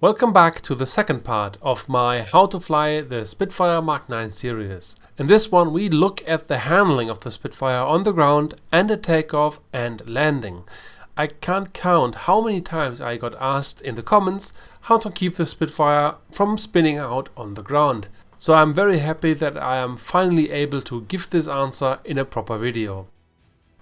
Welcome back to the second part of my How to Fly the Spitfire Mark 9 series. In this one we look at the handling of the Spitfire on the ground and the takeoff and landing. I can't count how many times I got asked in the comments how to keep the Spitfire from spinning out on the ground. So I'm very happy that I am finally able to give this answer in a proper video.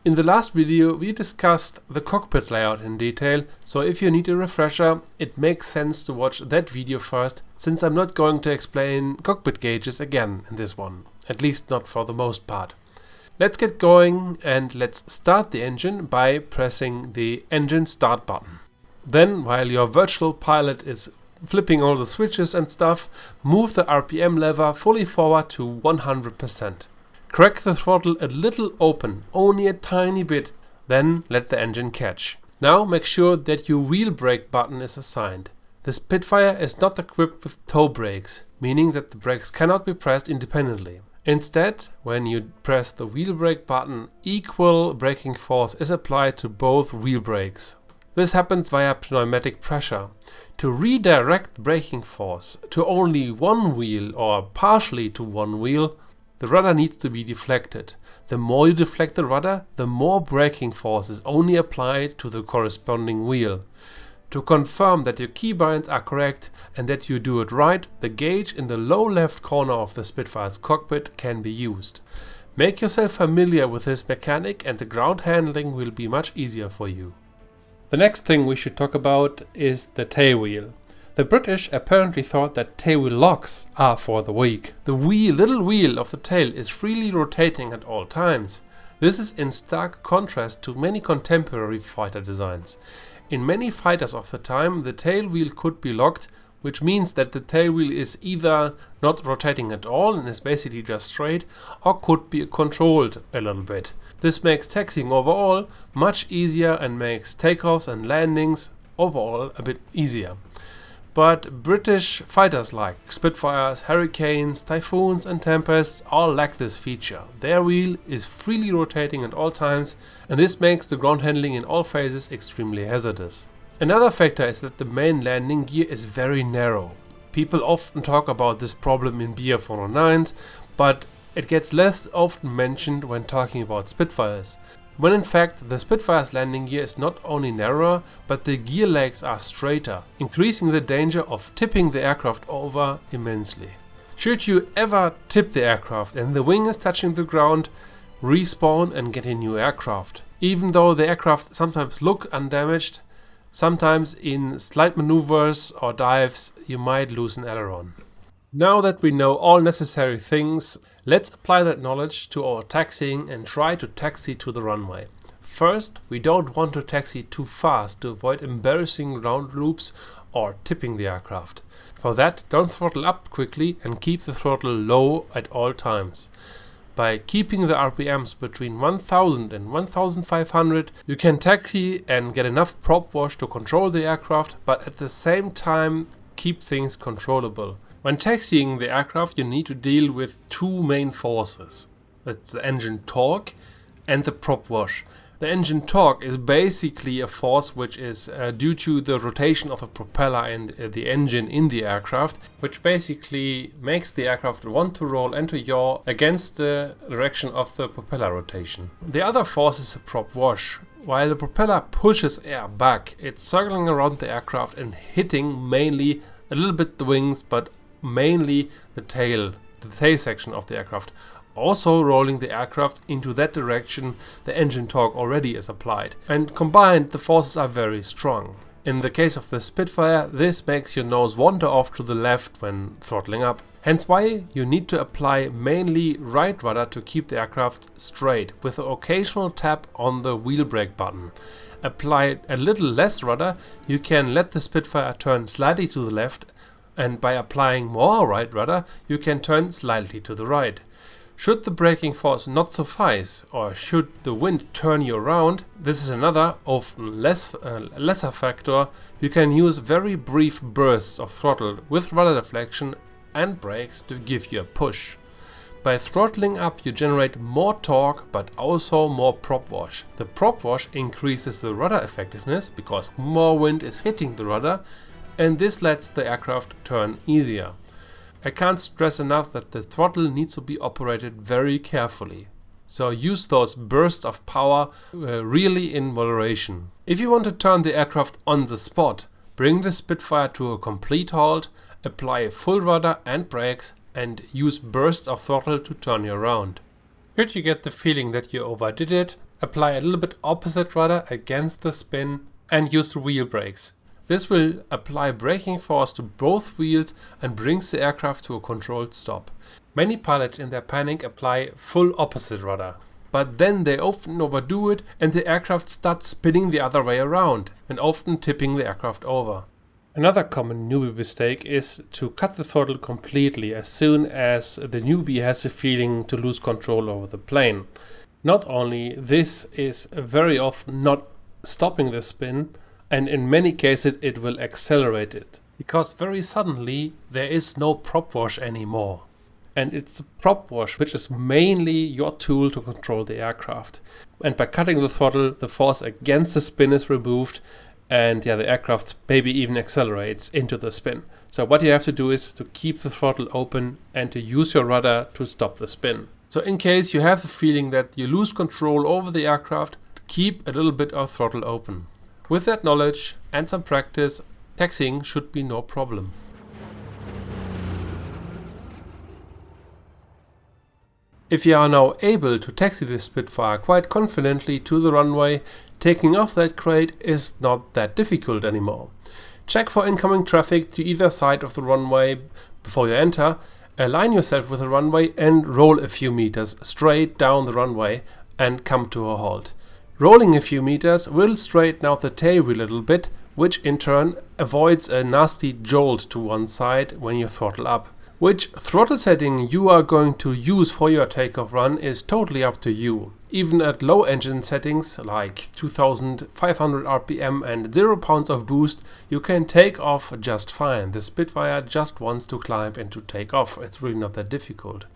In the last video we discussed the cockpit layout in detail, so if you need a refresher it makes sense to watch that video first, since I'm not going to explain cockpit gauges again in this one, at least not for the most part. Let's get going and let's start the engine by pressing the engine start button. Then, while your virtual pilot is flipping all the switches and stuff, move the RPM lever fully forward to 100%. Crack the throttle a little open, only a tiny bit, then let the engine catch. Now make sure that your wheel brake button is assigned. The Spitfire is not equipped with toe brakes, meaning that the brakes cannot be pressed independently. Instead, when you press the wheel brake button, equal braking force is applied to both wheel brakes. This happens via pneumatic pressure. To redirect braking force to only one wheel or partially to one wheel, the rudder needs to be deflected. The more you deflect the rudder, the more braking force is only applied to the corresponding wheel. To confirm that your keybinds are correct and that you do it right, the gauge in the low left corner of the Spitfire's cockpit can be used. Make yourself familiar with this mechanic and the ground handling will be much easier for you. The next thing we should talk about is the tail wheel. The British apparently thought that tail wheel locks are for the weak. The little wheel of the tail is freely rotating at all times. This is in stark contrast to many contemporary fighter designs. In many fighters of the time, the tail wheel could be locked, which means that the tail wheel is either not rotating at all and is basically just straight, or could be controlled a little bit. This makes taxiing overall much easier and makes takeoffs and landings overall a bit easier. But British fighters like Spitfires, Hurricanes, Typhoons and Tempests all lack this feature. Their wheel is freely rotating at all times, and this makes the ground handling in all phases extremely hazardous. Another factor is that the main landing gear is very narrow. People often talk about this problem in BF 409s, but it gets less often mentioned when talking about Spitfires. When in fact the Spitfire's landing gear is not only narrower, but the gear legs are straighter, increasing the danger of tipping the aircraft over immensely. Should you ever tip the aircraft and the wing is touching the ground, respawn and get a new aircraft. Even though the aircraft sometimes look undamaged, sometimes in slight maneuvers or dives you might lose an aileron. Now that we know all necessary things, let's apply that knowledge to our taxiing and try to taxi to the runway. First, we don't want to taxi too fast to avoid embarrassing ground loops or tipping the aircraft. For that, don't throttle up quickly and keep the throttle low at all times. By keeping the RPMs between 1000 and 1500, you can taxi and get enough prop wash to control the aircraft, but at the same time keep things controllable. When taxiing the aircraft you need to deal with two main forces. That's the engine torque and the prop wash. The engine torque is basically a force which is due to the rotation of the propeller and the engine in the aircraft, which basically makes the aircraft want to roll and to yaw against the direction of the propeller rotation. The other force is the prop wash. While the propeller pushes air back, it's circling around the aircraft and hitting mainly a little bit the wings, but mainly the tail section of the aircraft, also rolling the aircraft into that direction the engine torque already is applied, and combined the forces are very strong. In the case of the Spitfire, this makes your nose wander off to the left when throttling up. Hence why you need to apply mainly right rudder to keep the aircraft straight, with an occasional tap on the wheel brake button. Apply a little less rudder, you can let the Spitfire turn slightly to the left, and by applying more right rudder, you can turn slightly to the right. Should the braking force not suffice, or should the wind turn you around, this is another, often lesser factor, you can use very brief bursts of throttle with rudder deflection and brakes to give you a push. By throttling up you generate more torque but also more prop wash. The prop wash increases the rudder effectiveness because more wind is hitting the rudder, and this lets the aircraft turn easier. I can't stress enough that the throttle needs to be operated very carefully. So use those bursts of power really in moderation. If you want to turn the aircraft on the spot, bring the Spitfire to a complete halt, apply full rudder and brakes, and use bursts of throttle to turn you around. Should you get the feeling that you overdid it, apply a little bit opposite rudder against the spin and use wheel brakes. This will apply braking force to both wheels and brings the aircraft to a controlled stop. Many pilots in their panic apply full opposite rudder, but then they often overdo it and the aircraft starts spinning the other way around and often tipping the aircraft over. Another common newbie mistake is to cut the throttle completely as soon as the newbie has a feeling to lose control over the plane. Not only this is very often not stopping the spin, and in many cases it will accelerate it, because very suddenly there is no prop wash anymore. And it's a prop wash which is mainly your tool to control the aircraft. And by cutting the throttle, the force against the spin is removed, and the aircraft maybe even accelerates into the spin. So what you have to do is to keep the throttle open and to use your rudder to stop the spin. So in case you have the feeling that you lose control over the aircraft, keep a little bit of throttle open. With that knowledge and some practice, taxiing should be no problem. If you are now able to taxi the Spitfire quite confidently to the runway, taking off that crate is not that difficult anymore. Check for incoming traffic to either side of the runway before you enter, align yourself with the runway and roll a few meters straight down the runway and come to a halt. Rolling a few meters will straighten out the tail wheel a little bit, which in turn avoids a nasty jolt to one side when you throttle up. Which throttle setting you are going to use for your takeoff run is totally up to you. Even at low engine settings like 2500 RPM and 0 pounds of boost, you can take off just fine. The Spitfire just wants to climb and to take off. It's really not that difficult.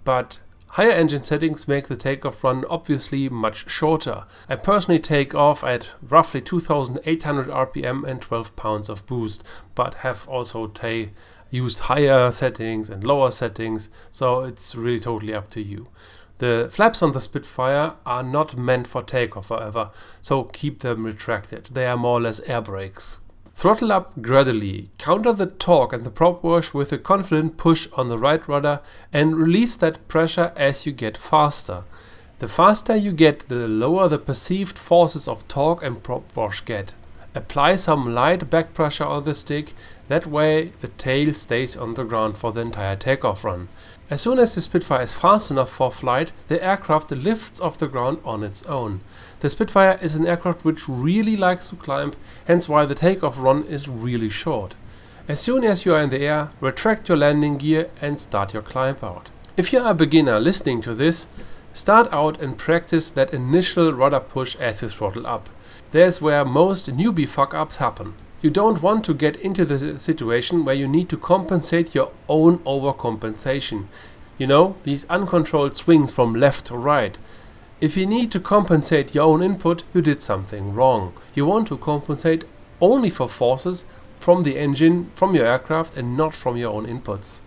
But higher engine settings make the takeoff run obviously much shorter. I personally take off at roughly 2800 RPM and 12 pounds of boost, but have also used higher settings and lower settings, so it's really totally up to you. The flaps on the Spitfire are not meant for takeoff, however, so keep them retracted. They are more or less air brakes. Throttle up gradually, counter the torque and the prop wash with a confident push on the right rudder and release that pressure as you get faster. The faster you get, the lower the perceived forces of torque and prop wash get. Apply some light back pressure on the stick, that way the tail stays on the ground for the entire takeoff run. As soon as the Spitfire is fast enough for flight, the aircraft lifts off the ground on its own. The Spitfire is an aircraft which really likes to climb, hence why the takeoff run is really short. As soon as you are in the air, retract your landing gear and start your climb out. If you are a beginner listening to this, start out and practice that initial rudder push as you throttle up. There's where most newbie fuck-ups happen. You don't want to get into the situation where you need to compensate your own overcompensation. You know, these uncontrolled swings from left to right. If you need to compensate your own input, you did something wrong. You want to compensate only for forces from the engine, from your aircraft, and not from your own inputs.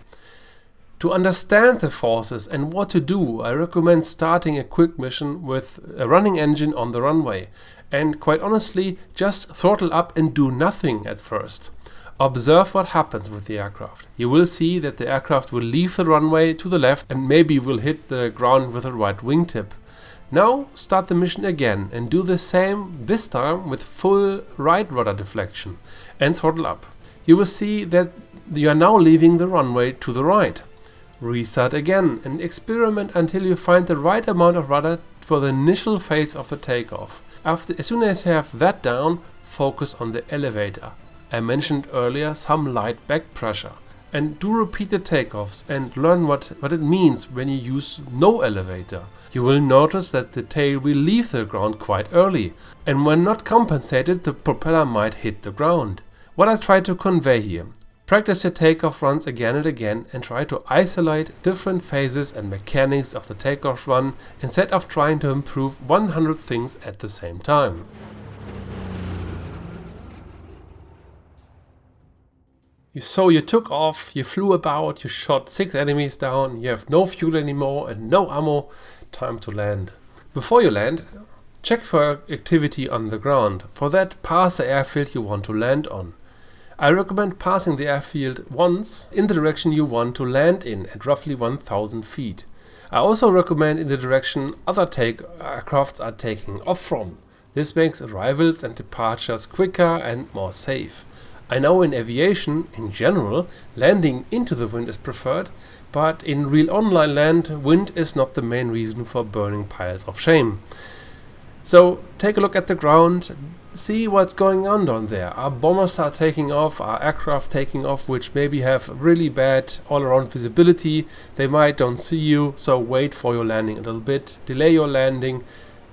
To understand the forces and what to do, I recommend starting a quick mission with a running engine on the runway. And quite honestly, just throttle up and do nothing at first. Observe what happens with the aircraft. You will see that the aircraft will leave the runway to the left and maybe will hit the ground with a right wingtip. Now start the mission again and do the same, this time with full right rudder deflection, and throttle up. You will see that you are now leaving the runway to the right. Restart again and experiment until you find the right amount of rudder for the initial phase of the takeoff. As soon as you have that down, focus on the elevator. I mentioned earlier some light back pressure. And do repeated takeoffs and learn what it means when you use no elevator. You will notice that the tail will leave the ground quite early, and when not compensated, the propeller might hit the ground. What I try to convey here: practice your takeoff runs again and again and try to isolate different phases and mechanics of the takeoff run instead of trying to improve 100 things at the same time. So you took off, you flew about, you shot 6 enemies down, you have no fuel anymore and no ammo, time to land. Before you land, check for activity on the ground. For that, pass the airfield you want to land on. I recommend passing the airfield once in the direction you want to land in at roughly 1000 feet. I also recommend in the direction other aircrafts are taking off from. This makes arrivals and departures quicker and more safe. I know in aviation, in general, landing into the wind is preferred, but in real online land, wind is not the main reason for burning piles of shame. So take a look at the ground, see what's going on down there. Are bombers taking off, are aircraft taking off which maybe have really bad all-around visibility, they might don't see you, so wait for your landing a little bit, delay your landing,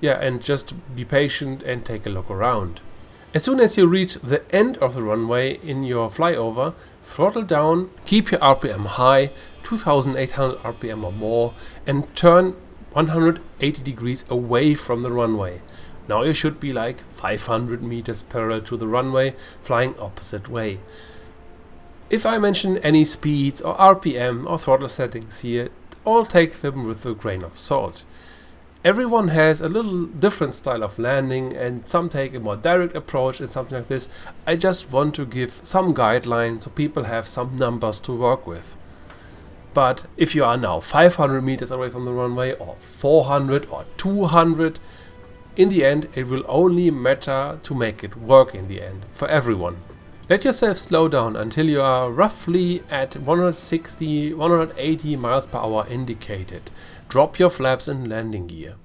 and just be patient and take a look around. As soon as you reach the end of the runway in your flyover, throttle down, keep your RPM high, 2800 RPM or more, and turn 180 degrees away from the runway. Now you should be like 500 meters parallel to the runway, flying opposite way. If I mention any speeds or RPM or throttle settings here, all take them with a grain of salt. Everyone has a little different style of landing and some take a more direct approach and something like this. I just want to give some guidelines so people have some numbers to work with. But if you are now 500 meters away from the runway or 400 or 200, in the end it will only matter to make it work in the end for everyone. Let yourself slow down until you are roughly at 160, 180 miles per hour indicated. Drop your flaps and landing gear.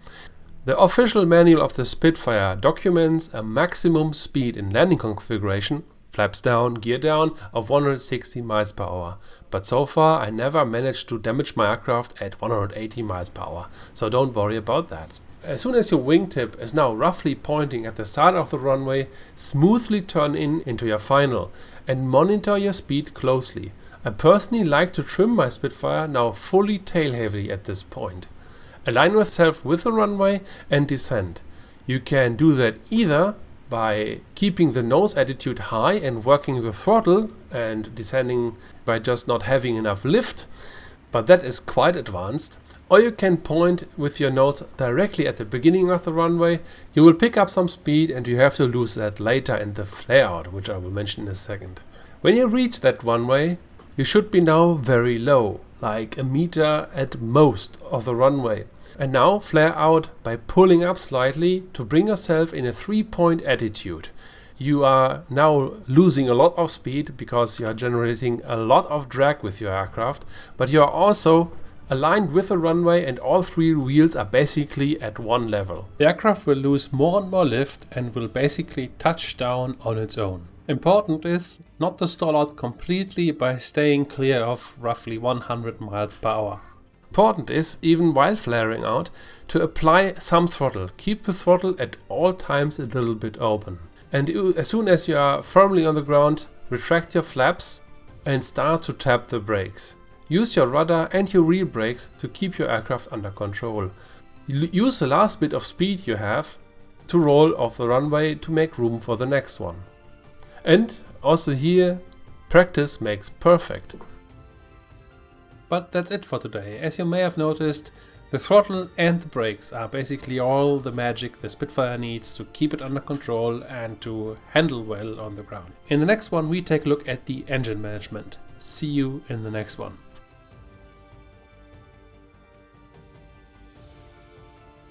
The official manual of the Spitfire documents a maximum speed in landing configuration, flaps down, gear down, of 160 miles per hour. But so far I never managed to damage my aircraft at 180 miles per hour, so don't worry about that. As soon as your wingtip is now roughly pointing at the start of the runway, smoothly turn into your final and monitor your speed closely. I personally like to trim my Spitfire now fully tail heavy at this point. Align yourself with the runway and descend. You can do that either by keeping the nose attitude high and working the throttle and descending by just not having enough lift, but that is quite advanced. Or you can point with your nose directly at the beginning of the runway. You will pick up some speed and you have to lose that later in the flare out, which I will mention in a second. When you reach that runway, you should be now very low, like a meter at most of the runway. And now flare out by pulling up slightly to bring yourself in a 3-point attitude. You are now losing a lot of speed because you are generating a lot of drag with your aircraft, but you are also aligned with the runway and all 3 wheels are basically at one level. The aircraft will lose more and more lift and will basically touch down on its own. Important is not to stall out completely by staying clear of roughly 100 miles per hour. Important is, even while flaring out, to apply some throttle. Keep the throttle at all times a little bit open. And as soon as you are firmly on the ground, retract your flaps and start to tap the brakes. Use your rudder and your rear brakes to keep your aircraft under control. Use the last bit of speed you have to roll off the runway to make room for the next one. And also here, practice makes perfect. But that's it for today. As you may have noticed, the throttle and the brakes are basically all the magic the Spitfire needs to keep it under control and to handle well on the ground. In the next one we take a look at the engine management. See you in the next one.